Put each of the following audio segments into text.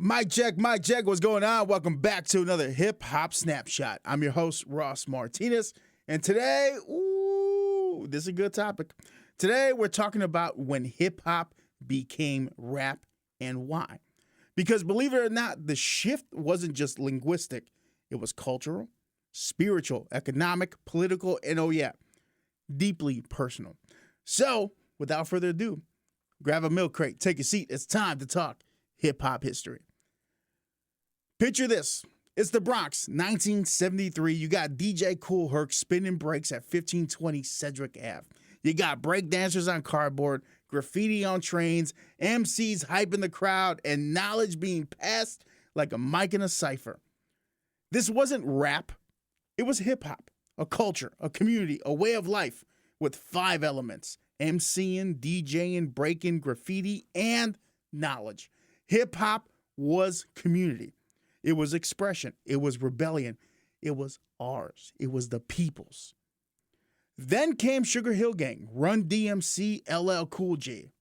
Mic check, mic check. What's going on? Welcome back to another Hip Hop Snapshot. I'm your host, Ross Martinez, and today, this is a good topic. Today, we're talking about when hip hop became rap and why. Because believe it or not, the shift wasn't just linguistic, it was cultural, spiritual, economic, political, and deeply personal. So, without further ado, grab a milk crate, take a seat. It's time to talk hip-hop history. Picture this. It's the Bronx, 1973. You got DJ Kool Herc spinning breaks at 1520 Cedric Ave. You got breakdancers on cardboard, graffiti on trains, MCs hyping the crowd, and knowledge being passed like a mic in a cipher. This wasn't rap. It was hip-hop, a culture, a community, a way of life with 5 elements: MCing, DJing, breaking, graffiti, and knowledge. Hip-hop was community. It was expression. It was rebellion. It was ours. It was the people's. Then came Sugar Hill Gang, Run DMC, LL Cool J.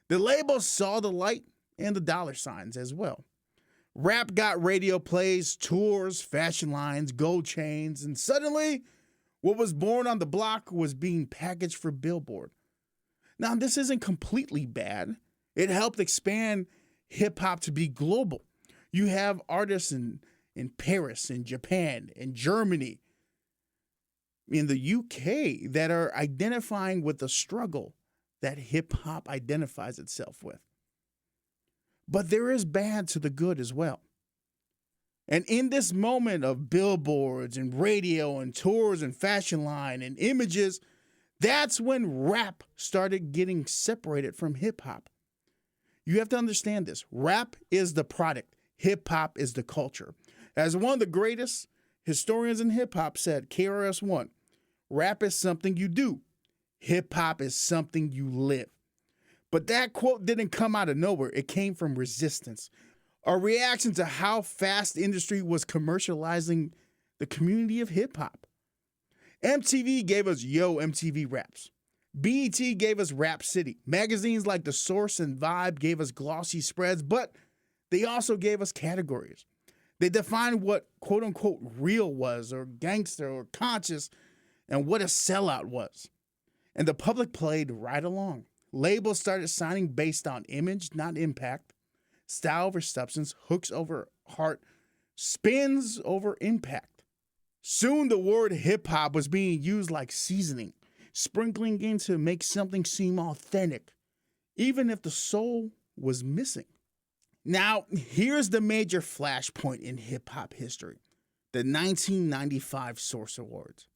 The labels saw the light and the dollar signs as well. Rap got radio plays, tours, fashion lines, gold chains, and suddenly what was born on the block was being packaged for Billboard. Now, this isn't completely bad. It helped expand hip-hop to be global. You have artists in Paris, in Japan, in Germany, in the UK that are identifying with the struggle that hip-hop identifies itself with. But there is bad to the good as well. And in this moment of billboards and radio and tours and fashion line and images, that's when rap started getting separated from hip-hop. You have to understand this. Rap is the product. Hip-hop is the culture. As one of the greatest historians in hip-hop said, KRS-One, rap is something you do. Hip-hop is something you live. But that quote didn't come out of nowhere. It came from resistance, a reaction to how fast the industry was commercializing the community of hip-hop. MTV gave us Yo MTV Raps. BET gave us Rap City. Magazines like The Source and Vibe gave us glossy spreads, but they also gave us categories. They defined what quote-unquote real was, or gangster, or conscious, and what a sellout was. And the public played right along. Labels started signing based on image, not impact, style over substance, hooks over heart, spins over impact. Soon the word hip-hop was being used like seasoning, sprinkling in to make something seem authentic, even if the soul was missing. Now, here's the major flashpoint in hip-hop history, the 1995 Source Awards.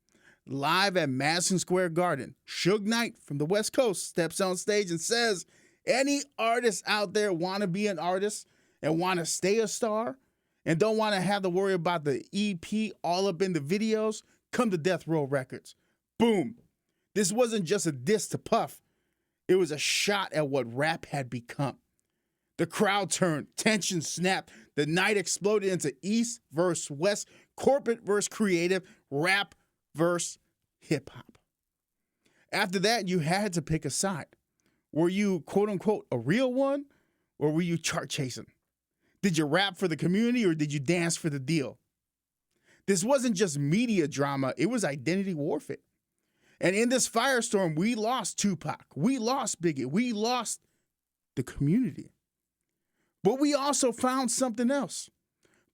Live at Madison Square Garden, Suge Knight from the West Coast steps on stage and says, any artists out there want to be an artist and want to stay a star and don't want to have to worry about the EP all up in the videos, come to Death Row Records. Boom. This wasn't just a diss to Puff. It was a shot at what rap had become. The crowd turned, tension snapped, the night exploded into East versus West, corporate versus creative, rap versus hip-hop. After that, you had to pick a side. Were you, quote-unquote, a real one, or were you chart-chasing? Did you rap for the community, or did you dance for the deal? This wasn't just media drama, it was identity warfare. And in this firestorm, we lost Tupac, we lost Biggie, we lost the community. But we also found something else.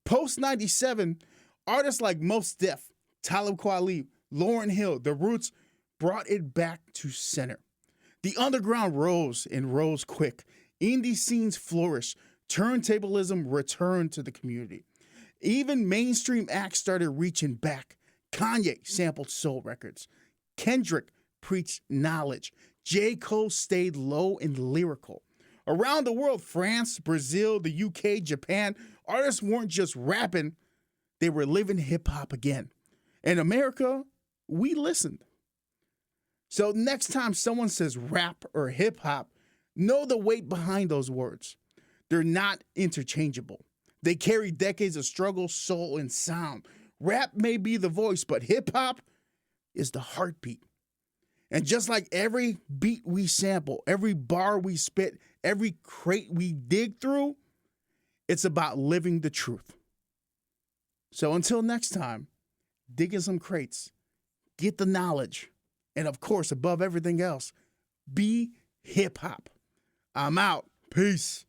Post-97, artists like Mos Def, Talib Kweli, Lauryn Hill, The Roots brought it back to center. The underground rose and rose quick. Indie scenes flourished. Turntablism returned to the community. Even mainstream acts started reaching back. Kanye sampled soul records. Kendrick preached knowledge. J. Cole stayed low and lyrical. Around the world, France, Brazil, the UK, Japan, artists weren't just rapping, they were living hip-hop again. In America, we listened. So next time someone says rap or hip-hop, know the weight behind those words. They're not interchangeable. They carry decades of struggle, soul, and sound. Rap may be the voice, but hip-hop is the heartbeat. And just like every beat we sample, every bar we spit, every crate we dig through, It's about living the truth. So until next time, dig in some crates, get the knowledge, and of course, above everything else, be hip hop. I'm out. Peace.